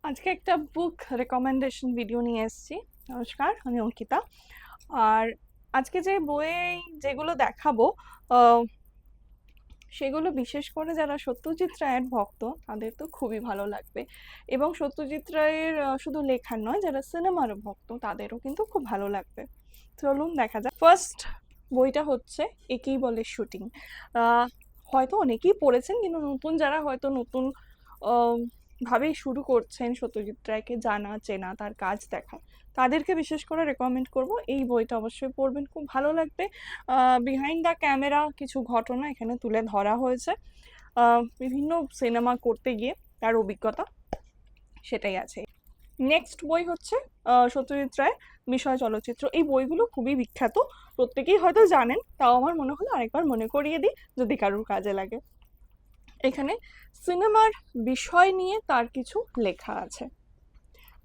আজকে একটা বুক recommendation video নিয়ে এসেছি। নমস্কার, আমি অঙ্কিতা। আর আজকে যে বই যেগুলো দেখাবো সেগুলো বিশেষ করে যারা সত্যজিৎ রায়ের ভক্ত তাদের তো খুবই ভালো লাগবে, এবং সত্যজিৎ রায়ের শুধু লেখার নয়, যারা সিনেমার ভক্ত তাদেরও কিন্তু খুব ভালো লাগবে। চলুন দেখা যাক। ফার্স্ট বইটা হচ্ছে একেই বলে শুটিং। হয়তো অনেকেই পড়েছেন, কিন্তু নতুন যারা হয়তো নতুন ভাবেই শুরু করছেন সত্যজিৎ রায়কে জানা চেনা, তার কাজ দেখা, তাদেরকে বিশেষ করে রেকমেন্ড করব এই বইটা। অবশ্যই পড়বেন, খুব ভালো লাগবে। বিহাইন্ড দ্য ক্যামেরা কিছু ঘটনা এখানে তুলে ধরা হয়েছে। বিভিন্ন সিনেমা করতে গিয়ে তার অভিজ্ঞতা সেটাই আছে। নেক্সট বই হচ্ছে সত্যজিৎ রায় বিষয় চলচ্চিত্র। এই বইগুলো খুবই বিখ্যাত, প্রত্যেকেই হয়তো জানেন, তাও আমার মনে হলো আরেকবার মনে করিয়ে দিই যদি কারোর কাজে লাগে। এখানে সিনেমার বিষয় নিয়ে তার কিছু লেখা আছে,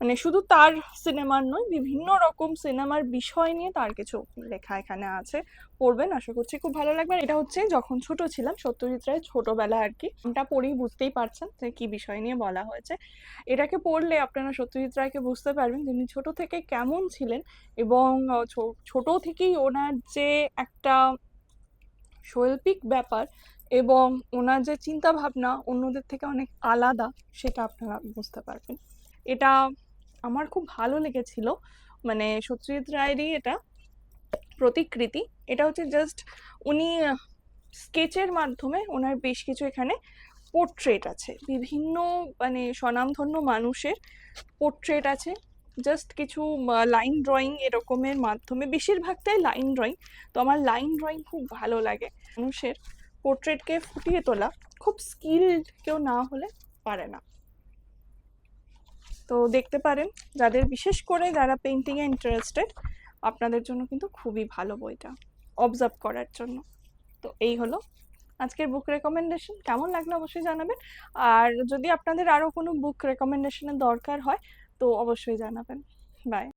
মানে শুধু তার সিনেমার নয়, বিভিন্ন রকম সিনেমার বিষয় নিয়ে তার কিছু লেখা এখানে আছে। পড়বেন, আশা করছি খুব ভালো লাগবে। এটা হচ্ছে যখন ছোট ছিলাম, সত্যজিৎ রায়ের ছোটবেলা আর কি। এটা পড়েই বুঝতেই পারছেন যে কি বিষয় নিয়ে বলা হয়েছে। এটাকে পড়লে আপনারা সত্যজিৎ রায়কে বুঝতে পারবেন তিনি ছোট থেকে কেমন ছিলেন, এবং ছোট থেকেই ওনার যে একটা শৈল্পিক ব্যাপার এবং ওনার যে চিন্তা ভাবনা অন্যদের থেকে অনেক আলাদা, সেটা আপনারা বুঝতে পারবেন। এটা আমার খুব ভালো লেগেছিল। মানে সত্যজিৎ রায়েরই এটা প্রতিকৃতি। এটা হচ্ছে জাস্ট উনি স্কেচের মাধ্যমে ওনার বেশ কিছু এখানে পোর্ট্রেট আছে, বিভিন্ন মানে স্বনামধন্য মানুষের পোর্ট্রেট আছে। জাস্ট কিছু লাইন ড্রয়িং এরকমের মাধ্যমে, বেশিরভাগটাই লাইন ড্রয়িং। তো আমার লাইন ড্রয়িং খুব ভালো লাগে। মানুষের পোর্ট্রেটকে ফুটিয়ে তোলা খুব স্কিলড কেউ না হলে পারে না। তো দেখতে পারেন, যাদের বিশেষ করে যারা পেন্টিং এ ইন্টারেস্টেড, আপনাদের জন্য কিন্তু খুবই ভালো বইটা অবজার্ভ করার জন্য। তো এই হলো আজকের বুক রেকমেন্ডেশন। কেমন লাগলো অবশ্যই জানাবেন। আর যদি আপনাদের আরো কোনো বুক রেকমেন্ডেশনের দরকার হয় তো অবশ্যই জানাবেন। বাই।